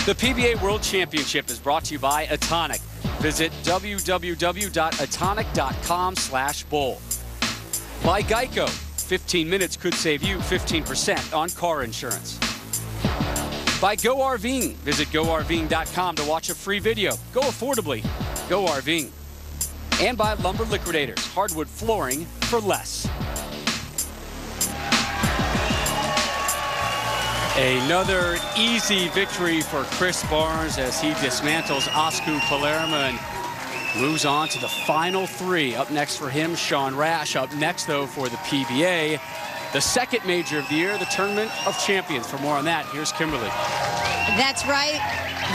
The PBA World Championship is brought to you by Atonic. Visit www.atonic.com/bowl. By Geico. 15 minutes could save you 15% on car insurance. By Go RVing. Visit GoRVing.com to watch a free video. Go affordably. Go RVing. And by Lumber Liquidators. Hardwood flooring for less. Another easy victory for Chris Barnes as he dismantles Osku Palermo and moves on to the final three. Up next for him, Sean Rash. Up next, though, for the PBA, the second major of the year, the Tournament of Champions. For more on that, here's Kimberly. That's right,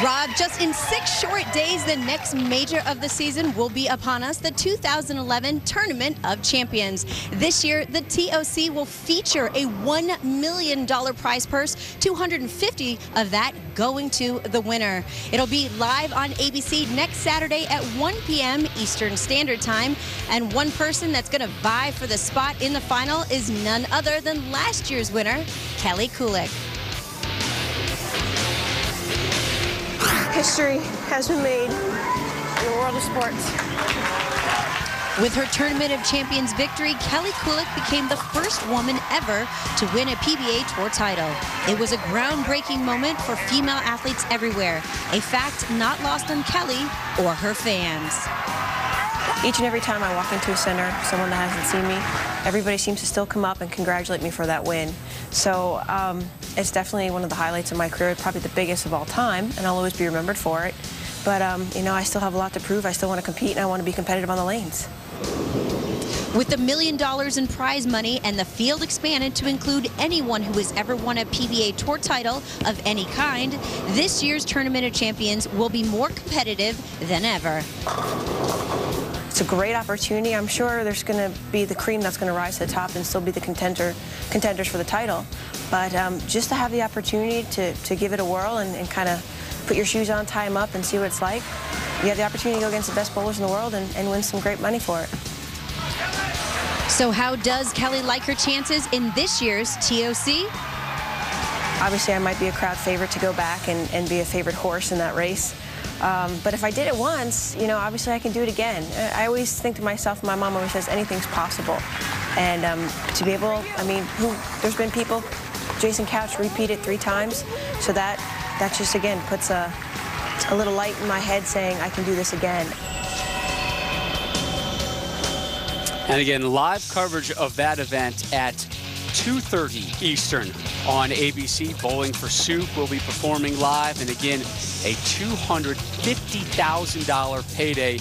Rob. Just in 6 short days, the next major of the season will be upon us, the 2011 Tournament of Champions. This year, the TOC will feature a $1 million prize purse, $250 of that going to the winner. It'll be live on ABC next Saturday at 1 p.m. Eastern Standard Time. And one person that's going to vie for the spot in the final is none other than last year's winner, Kelly Kulick. History has been made in the world of sports. With her Tournament of Champions victory, Kelly Kulick became the first woman ever to win a PBA Tour title. It was a groundbreaking moment for female athletes everywhere, a fact not lost on Kelly or her fans. Each and every time I walk into a center, someone that hasn't seen me, everybody seems to still come up and congratulate me for that win. So it's definitely one of the highlights of my career, probably the biggest of all time, and I'll always be remembered for it. But, you know, I still have a lot to prove. I still want to compete, and I want to be competitive on the lanes. With the $1 million in prize money and the field expanded to include anyone who has ever won a PBA Tour title of any kind, this year's Tournament of Champions will be more competitive than ever. It's a great opportunity. I'm sure there's going to be the cream that's going to rise to the top and still be the contenders for the title. But just to have the opportunity to give it a whirl and kind of put your shoes on, tie them up, and see what it's like, you have the opportunity to go against the best bowlers in the world and win some great money for it. So how does Kelly like her chances in this year's TOC? Obviously, I might be a crowd favorite to go back and be a favorite horse in that race. But if I did it once, you know, obviously I can do it again. I always think to myself, my mom always says, anything's possible. And to be able, I mean, there's been people, Jason Couch repeated 3 times, so that just, again, puts a little light in my head saying I can do this again. And again, live coverage of that event at 2:30 Eastern on ABC. Bowling for Soup will be performing live, and again, a $250,000 payday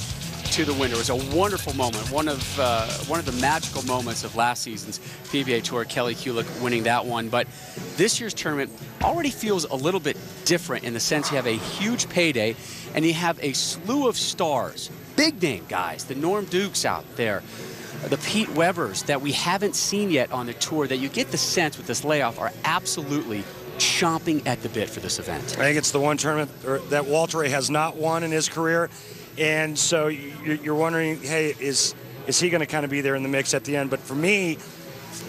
to the winner. It was a wonderful moment, one of the magical moments of last season's PBA Tour. Kelly Kulick winning that one, but this year's tournament already feels a little bit different in the sense you have a huge payday, and you have a slew of stars, big name guys, the Norm Dukes out there, the Pete Webers that we haven't seen yet on the tour, that you get the sense with this layoff are absolutely chomping at the bit for this event. I think it's the one tournament that Walter Ray has not won in his career, and so you're wondering, hey, is he going to kind of be there in the mix at the end? But for me,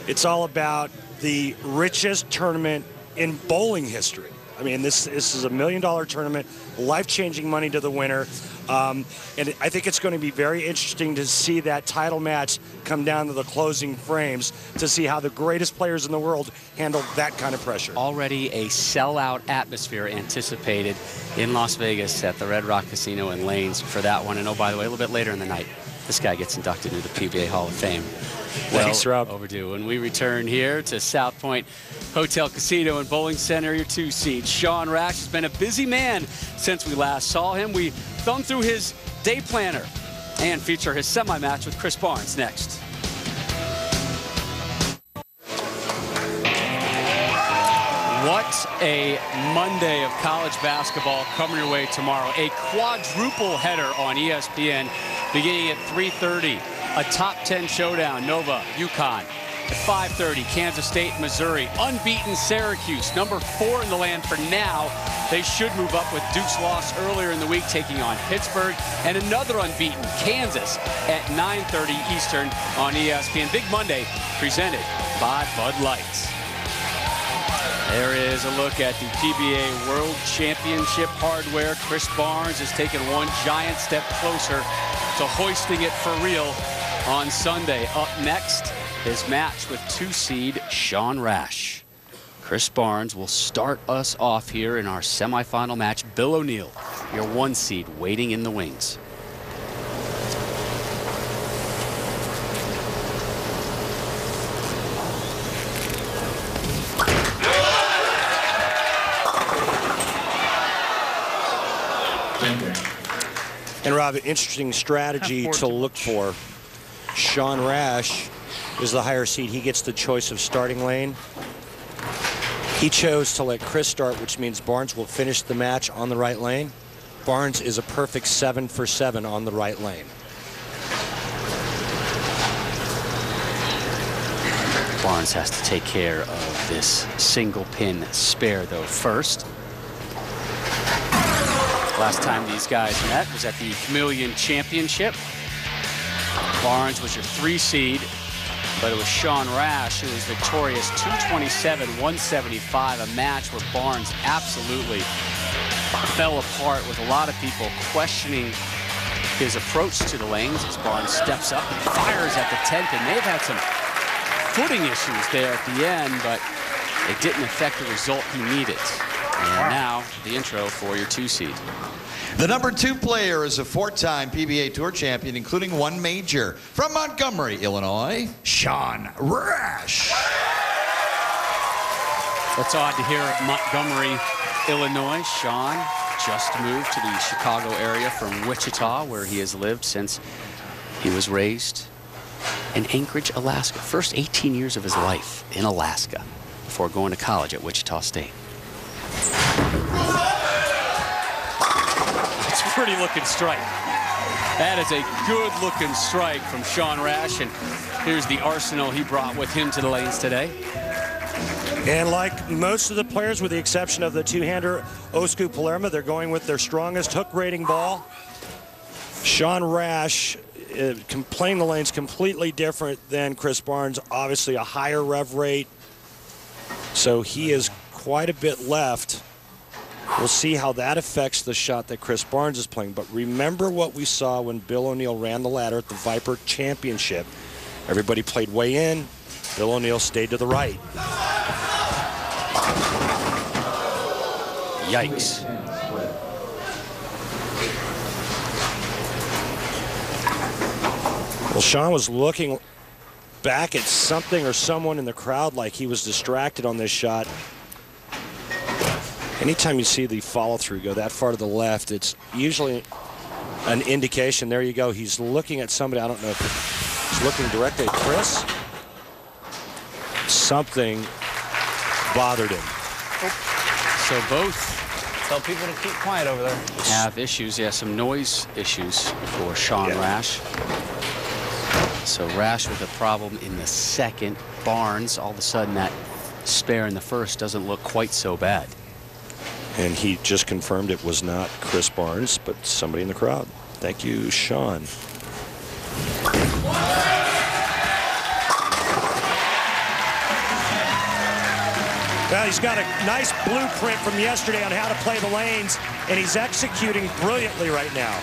it's all about the richest tournament in bowling history. I mean, this is a $1 million tournament, life-changing money to the winner. And I think it's going to be very interesting to see that title match come down to the closing frames to see how the greatest players in the world handle that kind of pressure. Already a sellout atmosphere anticipated in Las Vegas at the Red Rock Casino and Lanes for that one. And oh, by the way, a little bit later in the night, this guy gets inducted into the PBA Hall of Fame. Thanks, Rob. Overdue. When we return here to South Point Hotel Casino and Bowling Center, your 2 seeds. Sean Rash has been a busy man since we last saw him. We thumb through his day planner and feature his semi-match with Chris Barnes next. What a Monday of college basketball coming your way tomorrow. A quadruple header on ESPN beginning at 3:30. A top 10 showdown, Nova, UConn. At 5:30, Kansas State, Missouri. Unbeaten Syracuse, number 4 in the land for now. They should move up with Duke's loss earlier in the week, taking on Pittsburgh. And another unbeaten, Kansas, at 9:30 Eastern on ESPN. Big Monday presented by Bud Light. There is a look at the PBA World Championship hardware. Chris Barnes has taken one giant step closer to hoisting it for real on Sunday. Up next, his match with 2 seed Sean Rash. Chris Barnes will start us off here in our semifinal match. Bill O'Neill, your 1 seed, waiting in the wings. And Rob, an interesting strategy to look for. Sean Rash is the higher seed. He gets the choice of starting lane. He chose to let Chris start, which means Barnes will finish the match on the right lane. Barnes is a perfect 7 for 7 on the right lane. Barnes has to take care of this single pin spare, though, first. Last time these guys met was at the Chameleon Championship. Barnes was your 3 seed, but it was Sean Rash who was victorious, 227-175, a match where Barnes absolutely fell apart, with a lot of people questioning his approach to the lanes as Barnes steps up and fires at the 10th, and they've had some footing issues there at the end, but it didn't affect the result he needed. And now the intro for your 2 seed. The number 2 player is a 4-time PBA Tour champion, including 1 major. From Montgomery, Illinois, Sean Rash. That's odd to hear Montgomery, Illinois. Sean just moved to the Chicago area from Wichita, where he has lived since he was raised in Anchorage, Alaska. First 18 years of his life in Alaska before going to college at Wichita State. It's a pretty looking strike. That is a good looking strike from Sean Rash, and here's the arsenal he brought with him to the lanes today. And like most of the players, with the exception of the 2-hander Osku Palermo, they're going with their strongest hook rating ball. Sean Rash playing the lanes completely different than Chris Barnes. Obviously a higher rev rate, so he is quite a bit left. We'll see how that affects the shot that Chris Barnes is playing. But remember what we saw when Bill O'Neill ran the ladder at the Viper Championship. Everybody played way in. Bill O'Neill stayed to the right. Yikes. Well, Sean was looking back at something or someone in the crowd like he was distracted on this shot. Anytime you see the follow-through go that far to the left, it's usually an indication. There you go. He's looking at somebody. I don't know if he's looking directly at Chris. Something bothered him. So both Tell people to keep quiet over there. have issues. Yeah, some noise issues for Sean Rash. So Rash with a problem in the second. Barnes, all of a sudden, that spare in the first doesn't look quite so bad. And he just confirmed it was not Chris Barnes, but somebody in the crowd. Thank you, Sean. Well, he's got a nice blueprint from yesterday on how to play the lanes, and he's executing brilliantly right now.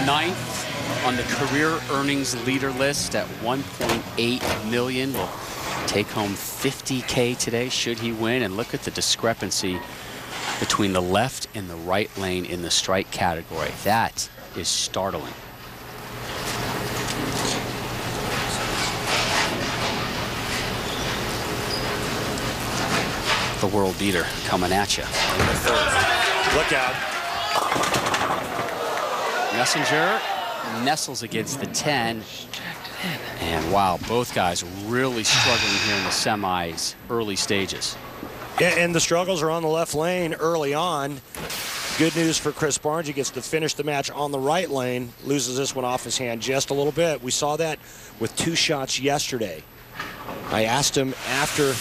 9th on the career earnings leader list at 1.8 million. Will take home $50K today should he win. And look at the discrepancy between the left and the right lane in the strike category. That is startling. The world beater coming at you. Look out. Messenger nestles against the 10. And wow, both guys really struggling here in the semis, early stages. Yeah, and the struggles are on the left lane early on. Good news for Chris Barnes. He gets to finish the match on the right lane. Loses this one off his hand just a little bit. We saw that with 2 shots yesterday. I asked him after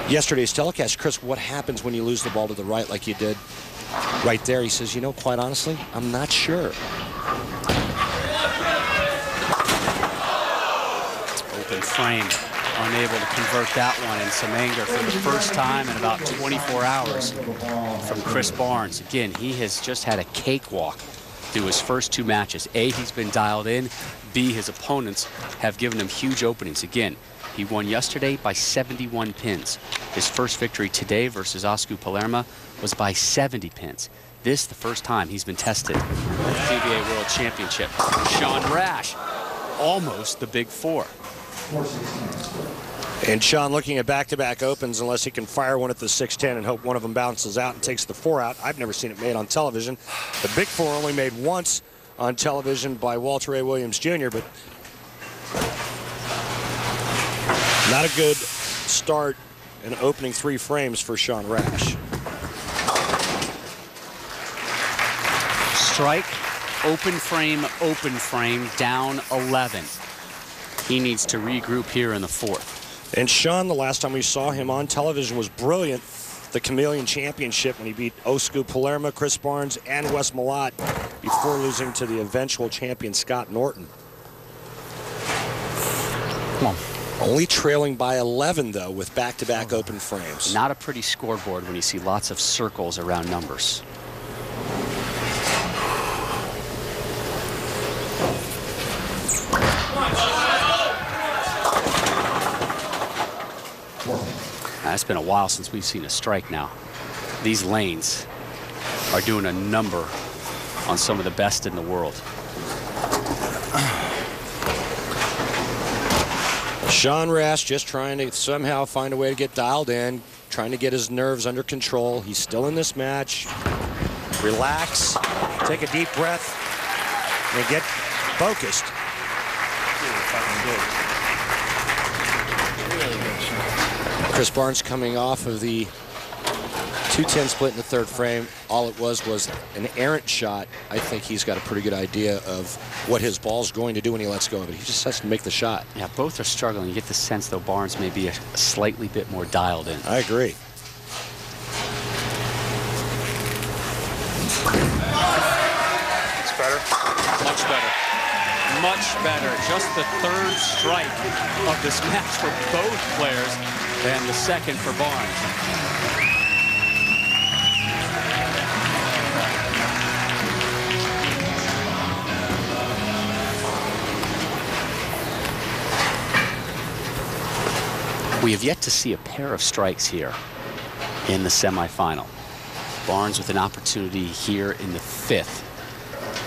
yesterday's telecast, Chris, what happens when you lose the ball to the right like you did right there? He says, you know, quite honestly, I'm not sure. Open frame. unable to convert that one, and some anger for the first time in about 24 hours from Chris Barnes. Again, he has just had a cakewalk through his first 2 matches. A, he's been dialed in. B, his opponents have given him huge openings. Again, he won yesterday by 71 pins. His first victory today versus Osku Palermo was by 70 pins. This the first time he's been tested at the PBA World Championship. Sean Rash, almost the Big Four. And Sean looking at back-to-back opens, unless he can fire one at the 6-10 and hope one of them bounces out and takes the 4 out. I've never seen it made on television. The Big Four only made once on television by Walter A. Williams Jr., but not a good start in opening 3 frames for Sean Rash. Strike, open frame, down 11. He needs to regroup here in the 4th. And Sean, the last time we saw him on television, was brilliant. The Chameleon Championship when he beat Osku Palermo, Chris Barnes, and Wes Malott before losing to the eventual champion Scott Norton. Come on. Only trailing by 11, though, with back-to-back open frames. Not a pretty scoreboard when you see lots of circles around numbers. It's been a while since we've seen a strike now. These lanes are doing a number on some of the best in the world. Sean Rash just trying to somehow find a way to get dialed in, trying to get his nerves under control. He's still in this match. Relax, take a deep breath, and get focused. Chris Barnes coming off of the 2-10 split in the 3rd frame. All it was an errant shot. I think he's got a pretty good idea of what his ball's going to do when he lets go of it. He just has to make the shot. Yeah, both are struggling. You get the sense, though, Barnes may be a slightly bit more dialed in. I agree. It's better. Much better. Much better. Just the 3rd strike of this match for both players, and the 2nd for Barnes. We have yet to see a pair of strikes here in the semifinal. Barnes with an opportunity here in the 5th.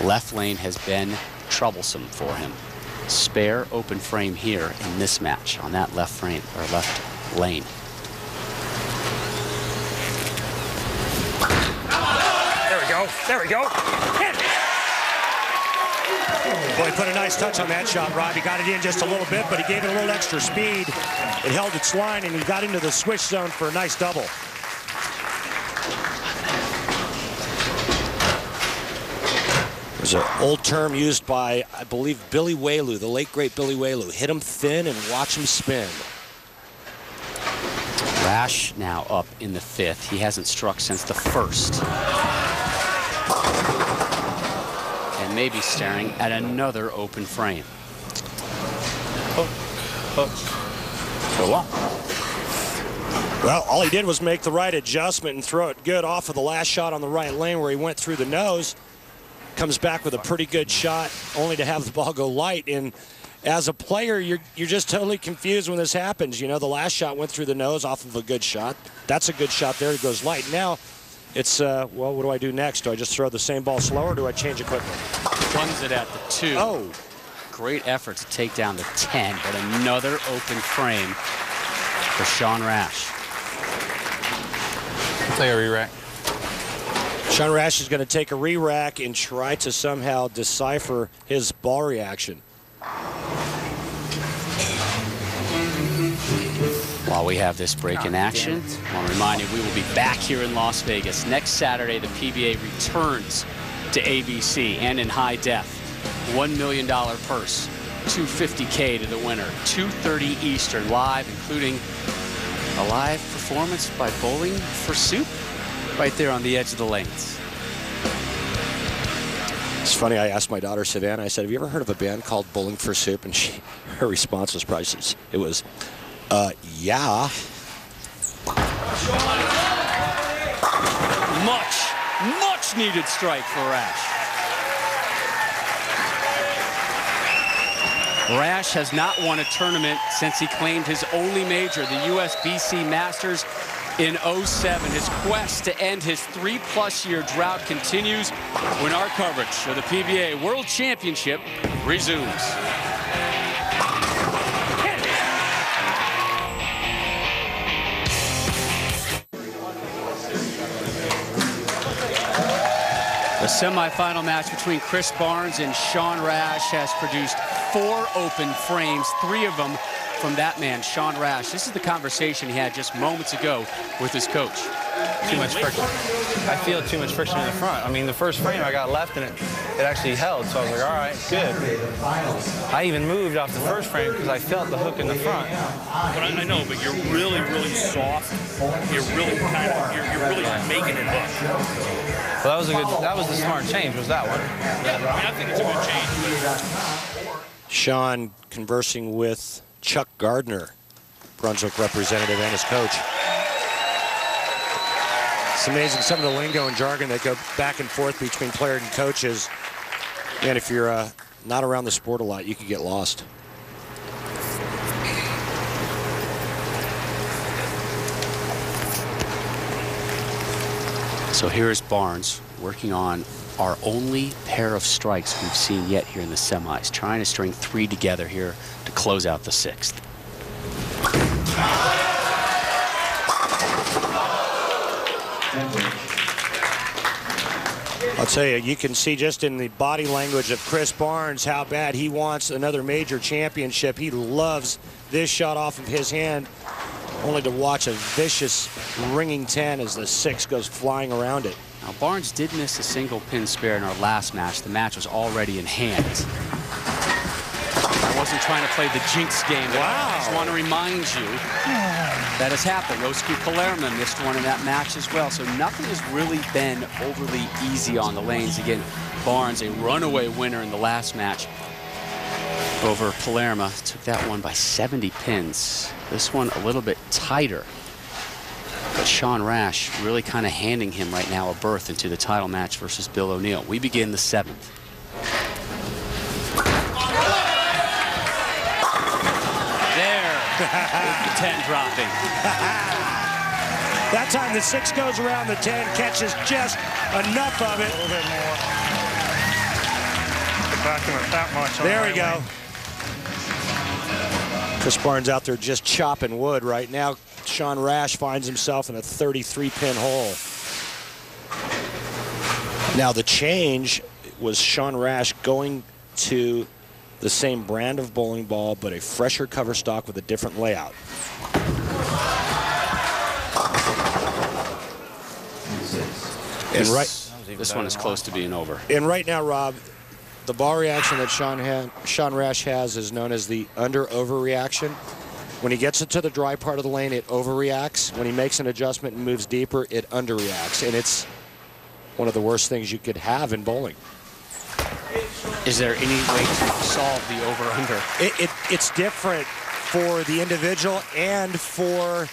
Left lane has been troublesome for him. Spare open frame here in this match on that left frame or left lane. There we go. There we go. Hit it. Boy, he put a nice touch on that shot, Rob. He got it in just a little bit, but he gave it a little extra speed. It held its line, and he got into the switch zone for a nice double. There's an old term used by, I believe, Billy Whaley, the late, great Billy Whaley. Hit him thin and watch him spin. Rash now up in the 5th. He hasn't struck since the 1st. And maybe staring at another open frame. So long. Well, all he did was make the right adjustment and throw it good off of the last shot on the right lane where he went through the nose. Comes back with a pretty good shot, only to have the ball go light. And as a player, you're just totally confused when this happens. You know, the last shot went through the nose off of a good shot. That's a good shot there. It goes light. Now it's, well, what do I do next? Do I just throw the same ball slower, or do I change equipment? Runs it at the 2. Oh. Great effort to take down the 10, but another open frame for Sean Rash. Play a re-rack. Sean Rash is going to take a re-rack and try to somehow decipher his ball reaction. While we have this break in action, I want to remind you we will be back here in Las Vegas next Saturday. The PBA returns to ABC and in high def. $1 million purse, $250K to the winner, 2:30 Eastern live, including a live performance by Bowling for Soup right there on the edge of the lanes. It's funny, I asked my daughter Savannah, I said, have you ever heard of a band called Bowling for Soup? And her response was probably, it was, Yeah. Much needed strike for Rash. Rash has not won a tournament since he claimed his only major, the USBC Masters in '07. His quest to end his 3+ year drought continues when our coverage of the PBA World Championship resumes. The semifinal match between Chris Barnes and Sean Rash has produced 4 open frames, 3 of them from that man, Sean Rash. This is the conversation he had just moments ago with his coach. Too much friction. I feel too much friction in the front. I mean, the first frame I got left and it actually held, so I was like, all right, good. I even moved off the first frame because I felt the hook in the front. But I know, but you're really, really soft. You're really you're really making it hook. Well, that was the smart change, was that one. Yeah, I mean, I think it's a good change. Sean conversing with Chuck Gardner, Brunswick representative, and his coach. It's amazing some of the lingo and jargon that go back and forth between players and coaches. And if you're not around the sport a lot, you could get lost. So here's Barnes working on our only pair of strikes we've seen yet here in the semis, trying to string 3 together here to close out the 6th. I'll tell you, you can see just in the body language of Chris Barnes how bad he wants another major championship. He loves this shot off of his hand, only to watch a vicious ringing 10 as the 6 goes flying around it. Now, Barnes did miss a single pin spare in our last match. The match was already in hand. I wasn't trying to play the jinx game. Wow. I just want to remind you that has happened. Roski Palermo missed one in that match as well. So nothing has really been overly easy on the lanes. Again, Barnes, a runaway winner in the last match over Palermo, took that one by 70 pins. This one a little bit tighter. But Sean Rash really kind of handing him right now a berth into the title match versus Bill O'Neill. We begin the 7th. There, with the 10 dropping. That time the 6 goes around the 10, catches just enough of it. A little bit more. Back him up that much. There we go. Chris Barnes out there just chopping wood right now. Sean Rash finds himself in a 33-pin hole. Now the change was Sean Rash going to the same brand of bowling ball, but a fresher cover stock with a different layout. And this one is close to being over. And right now, Rob, the ball reaction that Sean Rash has is known as the under-over reaction. When he gets it to the dry part of the lane, it overreacts. When he makes an adjustment and moves deeper, it underreacts. And it's one of the worst things you could have in bowling. Is there any way to solve the over-under? It's different for the individual and for,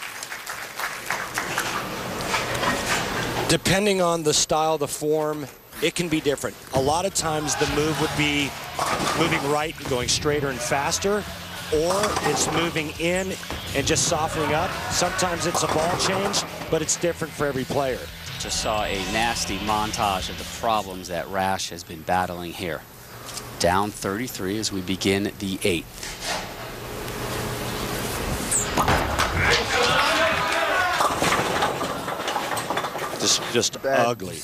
depending on the style, the form, it can be different. A lot of times the move would be moving right and going straighter and faster, or it's moving in and just softening up. Sometimes it's a ball change, but it's different for every player. Just saw a nasty montage of the problems that Rash has been battling here. Down 33 as we begin the 8th. Just ugly.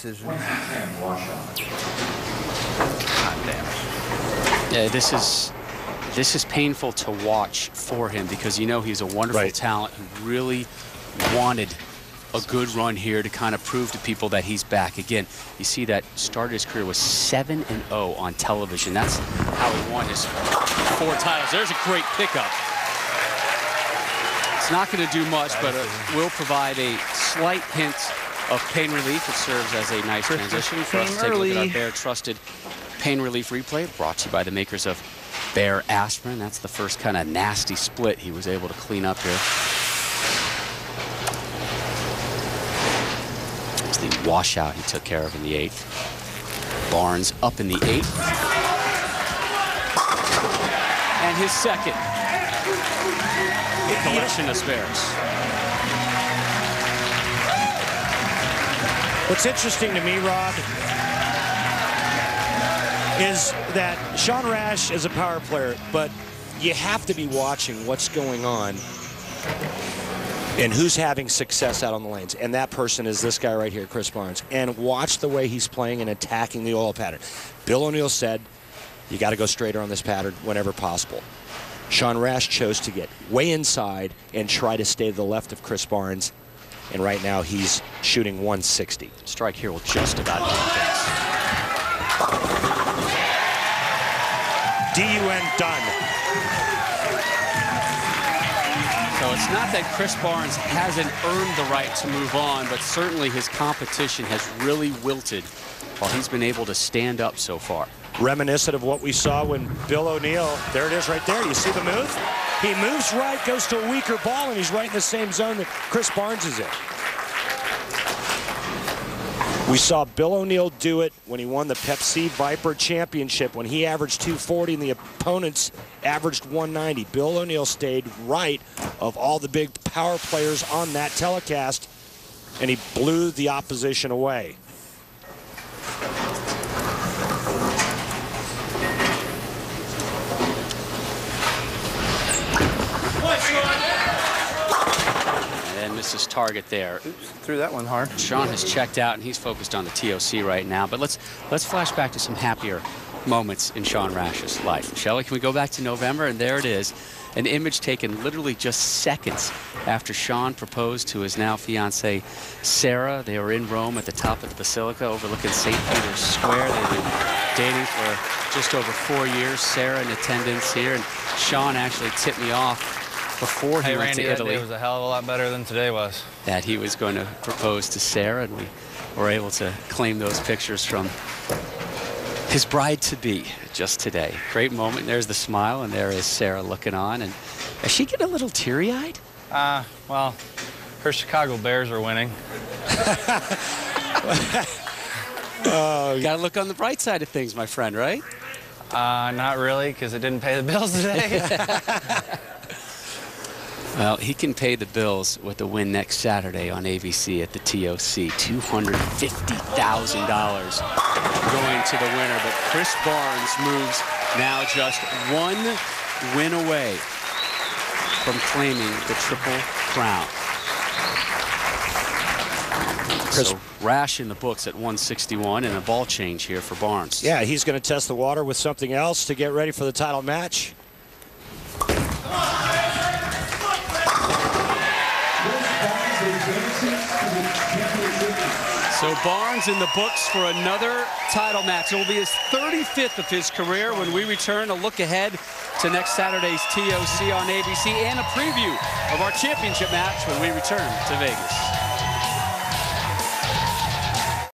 Yeah, this is painful to watch for him because you know he's a wonderful talent who really wanted a good run here to kind of prove to people that he's back. Again, you see that started his career with 7-0 on television. That's how he won his 4 titles. There's a great pickup. It's not going to do much, but it will provide a slight hint of pain relief. It serves as a nice transition for us to take a look at our Bear Trusted Pain Relief Replay, brought to you by the makers of bare aspirin. That's the first kind of nasty split he was able to clean up here. It's the washout he took care of in the 8th. Barnes up in the 8th. And his second collection of spares. What's interesting to me, Rod, is that Sean Rash is a power player, but you have to be watching what's going on and who's having success out on the lanes. And that person is this guy right here, Chris Barnes. And watch the way he's playing and attacking the oil pattern. Bill O'Neill said, you got to go straighter on this pattern whenever possible. Sean Rash chose to get way inside and try to stay to the left of Chris Barnes. And right now he's shooting 160. Strike here will just about do things. DUN done. So it's not that Chris Barnes hasn't earned the right to move on, but certainly his competition has really wilted while he's been able to stand up so far. Reminiscent of what we saw when Bill O'Neill, there it is right there. You see the move? He moves right, goes to a weaker ball, and he's right in the same zone that Chris Barnes is in. We saw Bill O'Neill do it when he won the Pepsi Viper Championship, when he averaged 240 and the opponents averaged 190. Bill O'Neill stayed right of all the big power players on that telecast, and he blew the opposition away. And misses target there. Oops, threw that one hard. Sean has checked out and he's focused on the TOC right now. But let's flash back to some happier moments in Sean Rash's life. Shelley, can we go back to November? And there it is, an image taken literally just seconds after Sean proposed to his now fiancée Sarah. They were in Rome at the top of the Basilica overlooking St. Peter's Square. They've been dating for just over 4 years. Sarah in attendance here, and Sean actually tipped me off before he went to Italy. It was a hell of a lot better than today was. That he was going to propose to Sarah, and we were able to claim those pictures from his bride-to-be just today. Great moment. There's the smile, and there is Sarah looking on. And is she getting a little teary-eyed? Well, her Chicago Bears are winning. Oh, you got to look on the bright side of things, my friend, right? Not really, because it didn't pay the bills today. Well, he can pay the bills with the win next Saturday on ABC at the TOC. $250,000 going to the winner. But Chris Barnes moves now just one win away from claiming the Triple Crown. So Rash in the books at 161 and a ball change here for Barnes. Yeah, he's going to test the water with something else to get ready for the title match. So Barnes in the books for another title match. It will be his 35th of his career. When we return, a look ahead to next Saturday's TOC on ABC and a preview of our championship match when we return to Vegas.